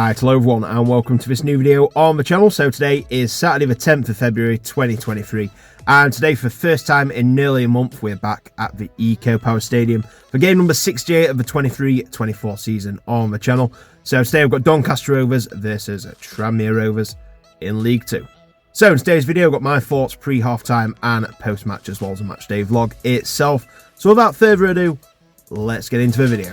Right, hello everyone and welcome to this new video on the channel. So today is Saturday the 10th of February 2023 and today for the first time in nearly a month we're back at the Eco Power Stadium for game number 68 of the 23-24 season on the channel. So today we've got Doncaster Rovers versus Tranmere Rovers in League 2. So in today's video I've got my thoughts pre-half-time and post-match as well as a match day vlog itself. So without further ado, let's get into the video.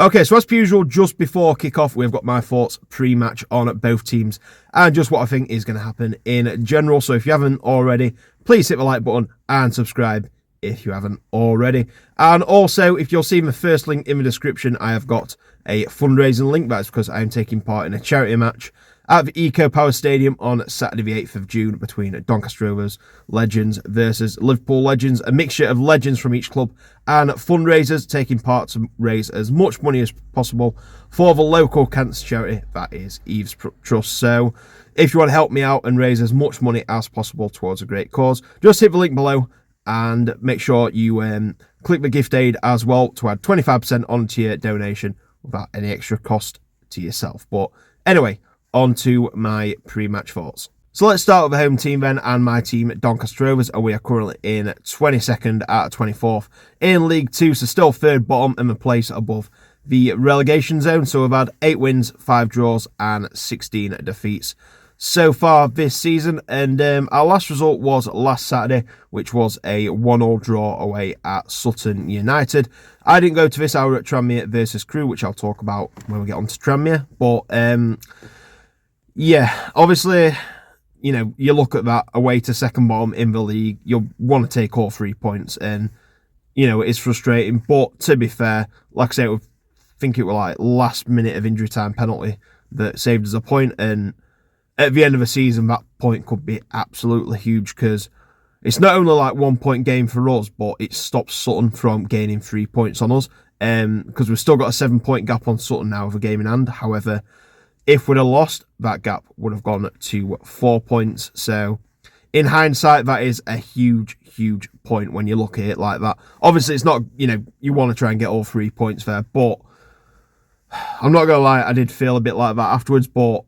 Okay, so as per usual, just before kick-off, we've got my thoughts pre-match on both teams and just what I think is going to happen in general. So if you haven't already, please hit the like button and subscribe if you haven't already. And also, if you'll see in the first link in the description, I have got a fundraising link. That's because I am taking part in a charity match at the Eco Power Stadium on Saturday the 8th of June between Doncaster Rovers legends versus Liverpool legends, a mixture of legends from each club and fundraisers taking part to raise as much money as possible for the local cancer charity that is Eve's Trust. So if you want to help me out and raise as much money as possible towards a great cause, just hit the link below and make sure you click the gift aid as well to add 25% onto your donation without any extra cost to yourself. But anyway, on to my pre-match thoughts. So let's start with the home team then, and my team Doncaster Rovers, and we are currently in 22nd out of 24th in League 2, so still third bottom in the place above the relegation zone. So we've had 8 wins, 5 draws and 16 defeats so far this season, and our last result was last Saturday, which was a 1-1 draw away at Sutton United. I didn't go to this, I was at Tranmere versus Crewe, which I'll talk about when we get on to Tranmere, but yeah, obviously, you know, you look at that away to second bottom in the league, you'll want to take all 3 points, and, you know, it's frustrating. But to be fair, like I say, I think it was like last minute of injury time penalty that saved us a point, and at the end of the season, that point could be absolutely huge because it's not only like 1 point game for us, but it stops Sutton from gaining 3 points on us, because we've still got a 7 point gap on Sutton now with a game in hand. However, if we'd have lost, that gap would have gone to 4 points. So, in hindsight, that is a huge, huge point when you look at it like that. Obviously, it's not, you know, you want to try and get all 3 points there, but I'm not going to lie, I did feel a bit like that afterwards, but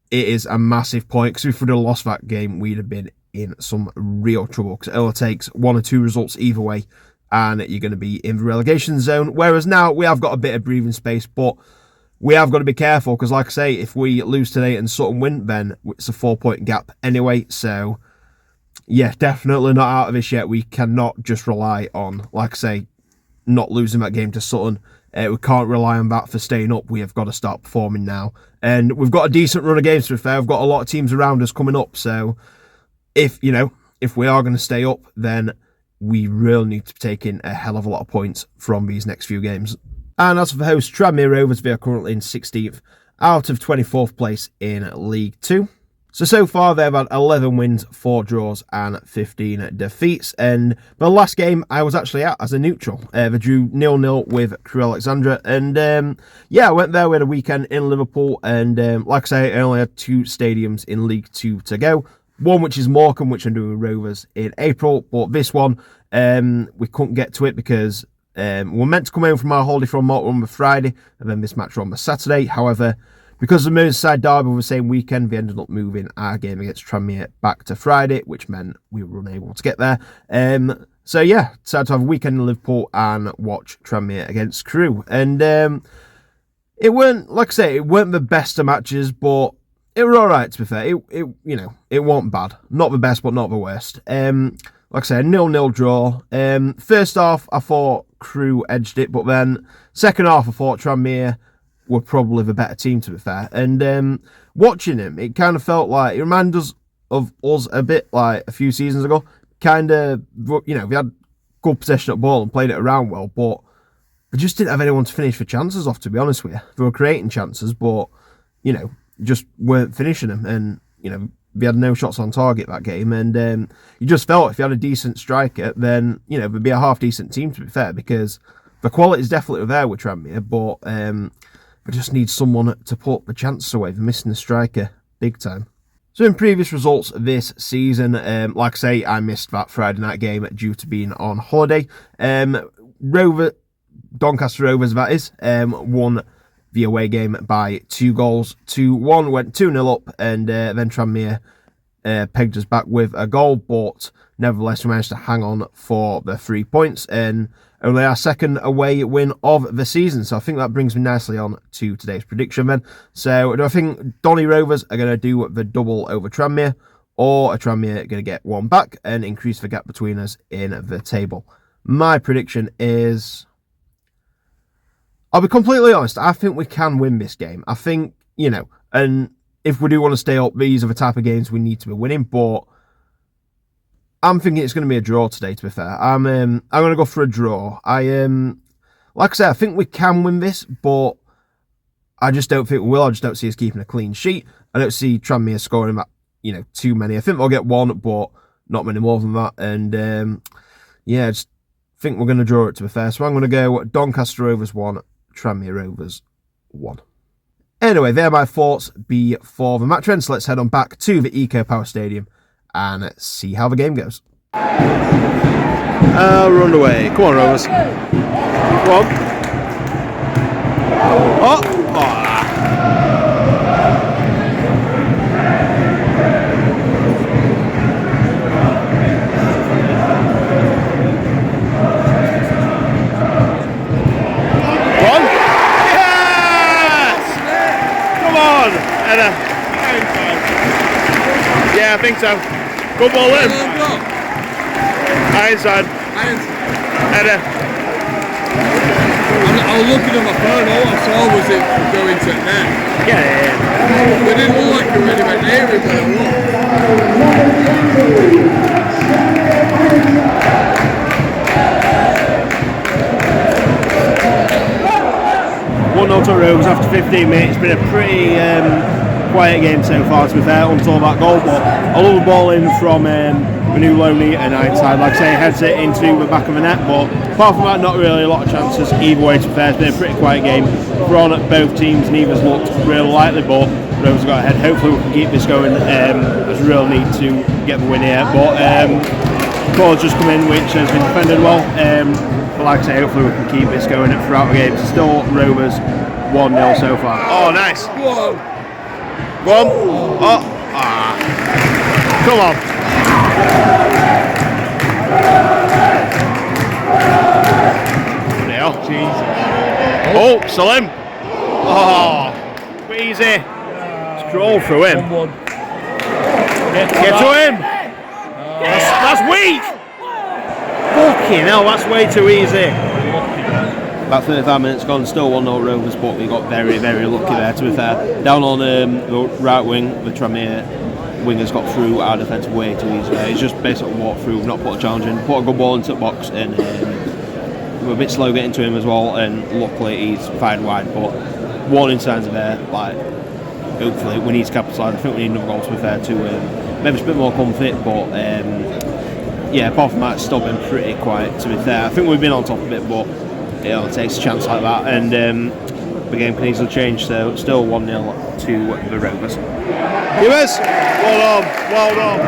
it is a massive point, because if we'd have lost that game, we'd have been in some real trouble, because it only takes 1 or 2 results either way, and you're going to be in the relegation zone. Whereas now, we have got a bit of breathing space, but we have got to be careful, because like I say, if we lose today and Sutton win, then it's a 4 point gap anyway. So, yeah, definitely not out of this yet. We cannot just rely on, like I say, not losing that game to Sutton. We can't rely on that for staying up. We have got to start performing now. And we've got a decent run of games, to be fair. We've got a lot of teams around us coming up. So, if we are going to stay up, then we really need to be taking a hell of a lot of points from these next few games. And as for the host, Tranmere Rovers, they are currently in 16th out of 24th place in League 2. So far they've had 11 wins, 4 draws and 15 defeats. And the last game I was actually at as a neutral. They drew 0-0 with Crewe Alexandra. And yeah, I went there, we had a weekend in Liverpool. And like I say, I only had 2 stadiums in League 2 to go. One which is Morecambe, which I'm doing with Rovers in April. But this one, we couldn't get to it because we're meant to come home from our holiday from Morecambe on the Friday, and then this match on the Saturday. However, because the Merseyside derby was the same weekend, we ended up moving our game against Tranmere back to Friday, which meant we were unable to get there. So yeah, decided to have a weekend in Liverpool and watch Tranmere against Crewe. And it weren't, like I say, it weren't the best of matches, but it was all right, to be fair. It wasn't bad. Not the best, but not the worst. Like I said, 0-0 draw. First half, I thought Crewe edged it, but then second half, I thought Tranmere were probably the better team, to be fair. And watching him, it kind of felt like, it reminded us of us a bit like a few seasons ago. Kind of, we had good possession of ball and played it around well, but we just didn't have anyone to finish the chances off, to be honest with you. They were creating chances, but, just weren't finishing them. And, we had no shots on target that game. And you just felt if you had a decent striker, then, there'd be a half-decent team, to be fair, because the quality is definitely there with Tranmere, but we just need someone to put the chances away. They're missing the striker big time. So in previous results this season, like I say, I missed that Friday night game due to being on holiday. Doncaster Rovers, that is, won the away game by 2-1, went 2-0 up, and then Tranmere pegged us back with a goal, but nevertheless we managed to hang on for the 3 points, and only our second away win of the season. So I think that brings me nicely on to today's prediction then. So do I think Donny Rovers are going to do the double over Tranmere, or are Tranmere going to get one back and increase the gap between us in the table? My prediction is, I'll be completely honest, I think we can win this game. I think, and if we do want to stay up, these are the type of games we need to be winning, but I'm thinking it's going to be a draw today, to be fair. I'm going to go for a draw. Like I said, I think we can win this, but I just don't think we will. I just don't see us keeping a clean sheet. I don't see Tranmere scoring that, too many. I think they'll get one, but not many more than that. And, I just think we're going to draw it, to be fair. So I'm going to go Doncaster Rovers 1, Tranmere Rovers 1. Anyway, they're my thoughts before the match ends. So let's head on back to the Eco Power Stadium and see how the game goes. We're underway. Come on, Rovers. Come on. Oh! One. Yes! Come on, Edda. Yeah, I think so. Good ball in. Ironside. Edda. I was looking at my phone, all I saw was it going to net. Yeah. It didn't look like it really went near it, but it looked. 1-0 to Rovers after 15 minutes. It's been a pretty quiet game so far, to be fair, until that goal, but I love the ball in from Manuloni and Ironside. Like I say, heads it into the back of the net, but apart from that, not really a lot of chances either way, to be fair. It's been a pretty quiet game. We're on at both teams, neither's looked really likely, but Rovers got ahead. Hopefully we can keep this going. There's a real need to get the win here, but goal's just come in, which has been defended well, but like I say, hopefully we can keep this going throughout the game. It's still Rovers 1-0 so far. Oh, nice. Whoa. Go on. Oh. Ah. Come on. Jesus. Oh, Salim. Oh, easy. Scroll through him. Get to him. That's weak. Fucking hell, that's way too easy. About 35 minutes gone, still 1-0 Rovers, but we got very, very lucky there, to be fair. Down on the right wing, the Tranmere wingers got through our defence way too easily. It's just basically walked through, not put a challenge in, put a good ball into the box, and we're a bit slow getting to him as well, and luckily he's fired wide, but warning signs are there. Like, hopefully we need to capitalise. I think we need another goal, to be fair, to maybe a bit more comfort, but yeah, apart from that, it's still been pretty quiet, to be fair. I think we've been on top of it, but it takes a chance like that, and the game can easily change. So still 1-0 to the Rovers. Viewers, well done, well done.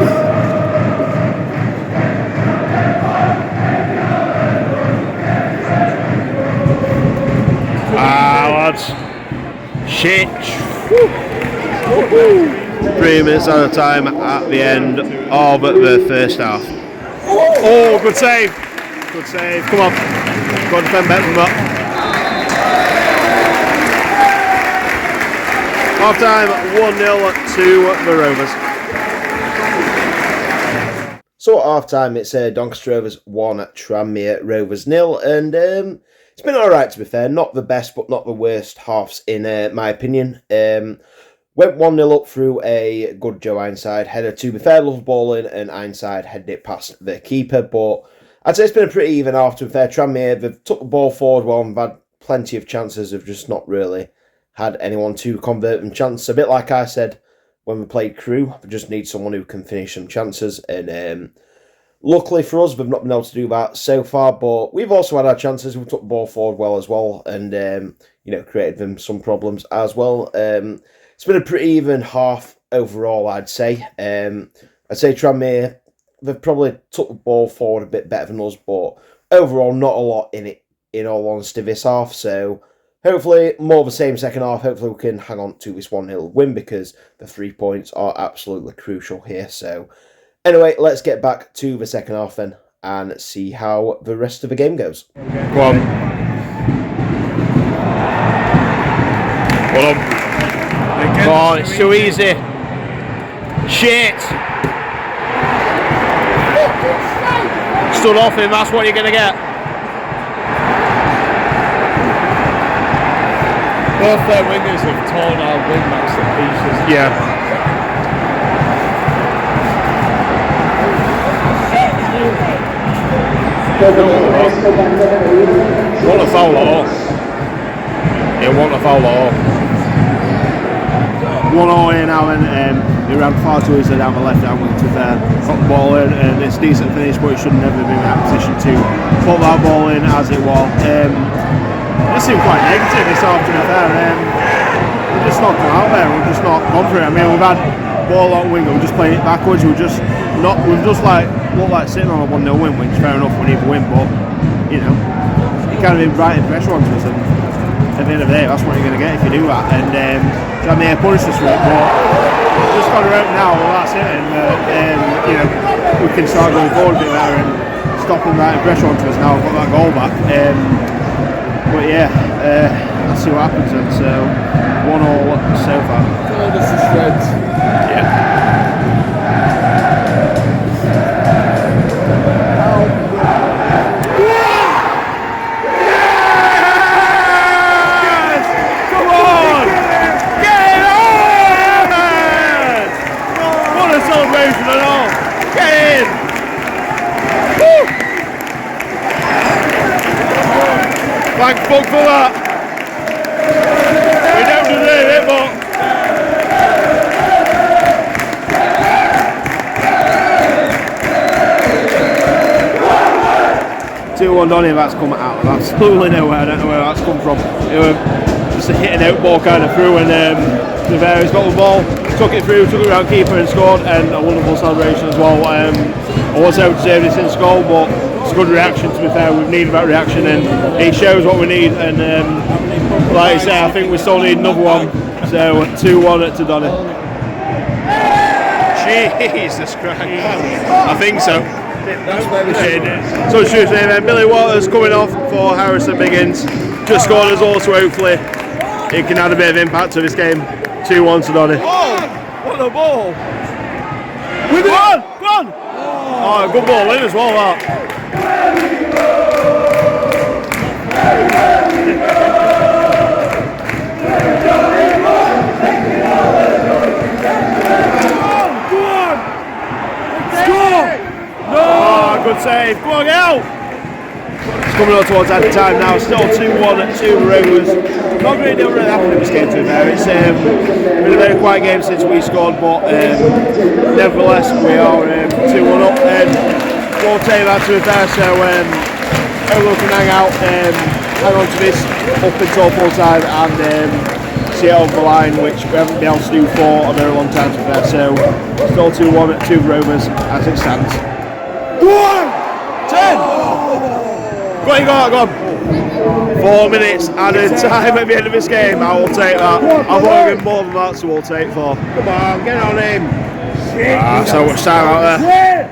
Lads, shit. 3 minutes at a time at the end of the first half. Oh, good save. Good save. Come on. Go on, defend better than that. Half time 1-0 to the Rovers. So at half time it's Doncaster Rovers 1, Tranmere Rovers 0, and it's been alright to be fair. Not the best but not the worst halves in my opinion. Went 1-0 up through a good Joe Ironside header. To be fair, loved ball in, and Ironside headed it past the keeper. But I'd say it's been a pretty even half. To be fair, Tranmere, they've took the ball forward well and had plenty of chances. They've just not really had anyone to convert them chances. A bit like I said when we played Crewe, they just need someone who can finish some chances. And luckily for us, we've not been able to do that so far. But we've also had our chances. We took the ball forward well as well, and created them some problems as well. It's been a pretty even half overall, I'd say. I'd say Tranmere, they've probably took the ball forward a bit better than us, but overall not a lot in it, in all honesty, this half. So hopefully more of the same second half. Hopefully we can hang on to this 1-0 win, because the 3 points are absolutely crucial here. So anyway, let's get back to the second half then and see how the rest of the game goes. Go on. Hold on. Oh, it's too easy. Shit. Stood off him, that's what you're going to get. Both their wingers have torn our wingbacks to pieces. Yeah. Want a foul at all. It won't a foul at all. 1-0 here now, and he ran far too easily down the left hand wing to there. Got the ball in, and it's a decent finish, but it should never have been in that position to put that ball in as it was. It seemed quite negative this half, to be fair. We've just not come out there, we've just not gone for it. I mean, we've had ball on wing, we're just playing it backwards, we've just looked like sitting on a 1-0 win, which fair enough, we need to win, but you kind of inviting pressure onto us, and at the end of the day, that's what you're going to get if you do that. And Tranmere punished us for it, but we've just got around now, well, that's it, and we can start going forward a bit better and stop them inviting pressure onto us now. We've got that goal back. But yeah, let's see what happens then. So 1-1 so far. Told us to shreds. Yeah. Thank fuck for that. We don't deserve it, but 2-1 Donny, that's come out of absolutely nowhere. I don't know where that's come from. It was just a hit and out ball kind of through, and Rivera's got the ball, took it through, took it around keeper and scored, and a wonderful celebration as well. I was able to save this in goal, but it's a good reaction, to be fair. We've needed that reaction, and it shows what we need. And like I say, I think we still need another one. So 2-1 to Donny. Jesus Christ. I think so. So shoot then, Billy Waters coming off for Harrison Biggins. Just scored us all, so hopefully it can add a bit of impact to this game. 2-1 to Donny. oh, what a ball! Go on! Go on! Oh, good ball in as well, that. Good save. Come on, get out! It's coming on towards added time now. Still 2-1 to Rovers. Not really happened in this game, to be fair. It's been a very quiet game since we scored, but nevertheless we are 2-1 up, and we'll take that, to be fair. So hopefully we can hang on to this up until full time, and see it over the line, which we haven't been able to do for a very long time, to be fair. So still 2-1 to Rovers as it stands. Go on! 10! Go on. 4 minutes added time at the end of this game. I will take that. I've already been more than that, so we'll take 4. Come on, get on him. So much time out there.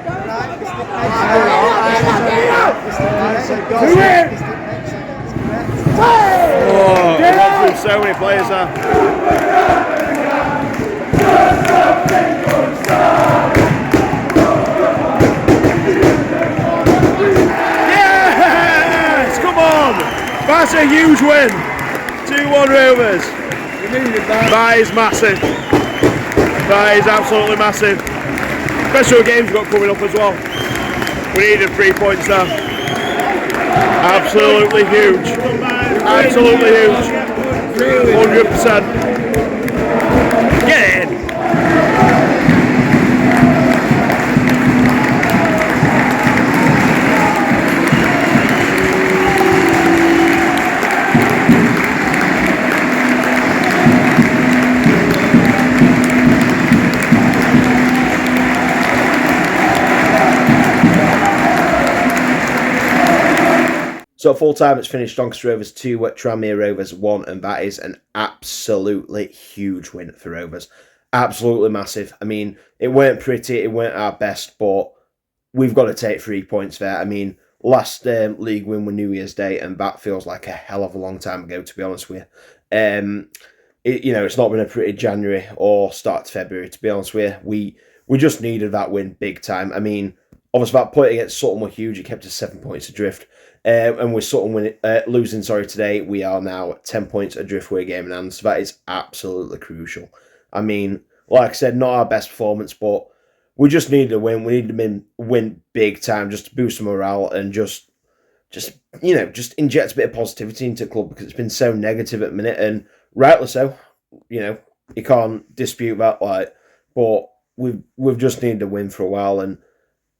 Oh, I've gone through so many players there. a huge win. 2-1 Rovers. We needed that. That is massive. That is absolutely massive. Especially with games we've got coming up as well. We needed 3 points there. Absolutely huge. Absolutely huge. 100%. Get in. So at full time, it's finished Doncaster Rovers 2, Tranmere Rovers 1, and that is an absolutely huge win for Rovers. Absolutely massive. I mean, it weren't pretty, it weren't our best, but we've got to take 3 points there. I mean, last league win was New Year's Day, and that feels like a hell of a long time ago, to be honest with you. It's not been a pretty January or start to February, to be honest with you. We just needed that win big time. I mean, obviously that point against Sutton was huge. It kept us 7 points adrift. And with Sutton losing today, we are now 10 points adrift with a game in hand. So that is absolutely crucial. I mean, like I said, not our best performance, but we just needed a win. We needed to win big time just to boost some morale and just inject a bit of positivity into the club because it's been so negative at the minute, and rightly so. You can't dispute that. But we've just needed a win for a while, and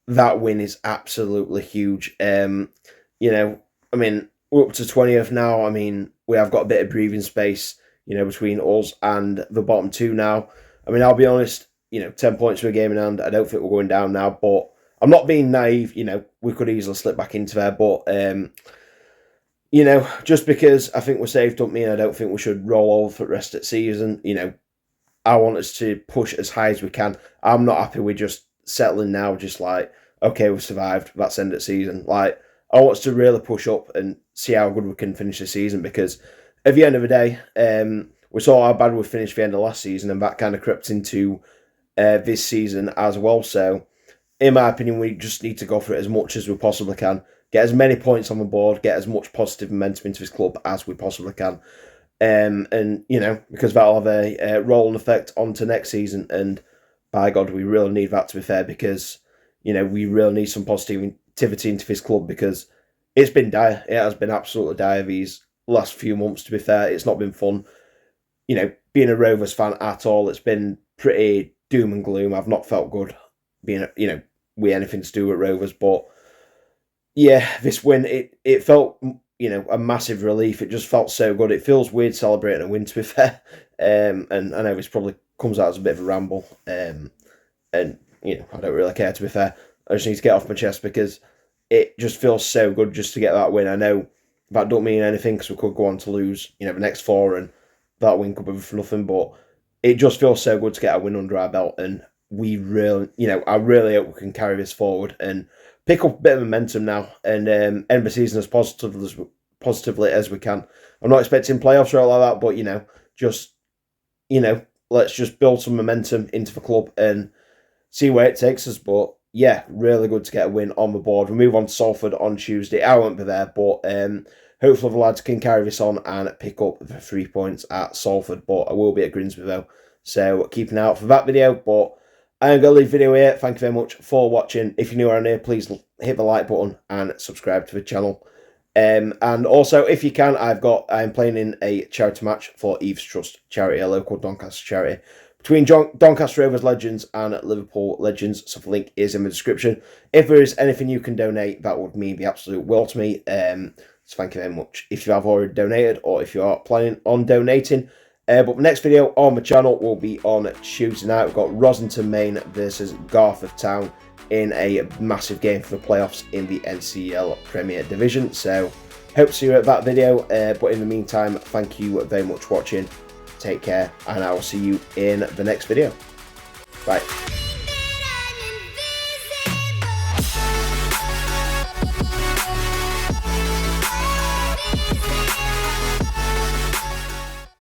that win is absolutely huge. I mean, we're up to 20th now. I mean, we have got a bit of breathing space, between us and the bottom two now. I mean, I'll be honest, 10 points for a game in hand. I don't think we're going down now, but I'm not being naive. We could easily slip back into there, but, just because I think we're safe don't mean I don't think we should roll over for the rest of the season. I want us to push as high as we can. I'm not happy with just settling now, just okay, we've survived, that's end of the season. I want us to really push up and see how good we can finish the season, because at the end of the day, we saw how bad we finished the end of last season, and that kind of crept into this season as well. So, in my opinion, we just need to go for it as much as we possibly can, get as many points on the board, get as much positive momentum into this club as we possibly can. Because that'll have a rolling effect onto next season, and by God, we really need that, to be fair, because, we really need some positivity into this club, because it's been dire. It has been absolutely dire these last few months, to be fair. It's not been fun, being a Rovers fan at all. It's been pretty doom and gloom. I've not felt good being, with anything to do with Rovers, but yeah, this win, it felt, a massive relief. It just felt so good. It feels weird celebrating a win, to be fair. And I know this probably comes out as a bit of a ramble, and I don't really care, to be fair. I just need to get off my chest because it just feels so good just to get that win. I know that don't mean anything because we could go on to lose, the next 4, and that win could be for nothing. But it just feels so good to get a win under our belt, and we really, I really hope we can carry this forward and pick up a bit of momentum now and end the season as positively as we can. I'm not expecting playoffs or all like that, but let's just build some momentum into the club and see where it takes us. But yeah, really good to get a win on the board. We move on to Salford on Tuesday. I won't be there, but hopefully the lads can carry this on and pick up the 3 points at Salford. But I will be at Gainsborough though, so keep an eye out for that video. But I'm going to leave the video here. Thank you very much for watching. If you're new around here, please hit the like button and subscribe to the channel. And also, if you can, I'm playing in a charity match for Eve's Trust charity, a local Doncaster charity, between Doncaster Rovers legends and Liverpool legends. So the link is in the description. If there is anything you can donate, that would mean the absolute world to me. So thank you very much if you have already donated or if you are planning on donating. But the next video on the channel will be on Tuesday night. We've got Rossington Main versus Retford Town in a massive game for the playoffs in the NCL Premier Division. So hope to see you at that video. But in the meantime, thank you very much for watching. Take care, and I will see you in the next video. Bye.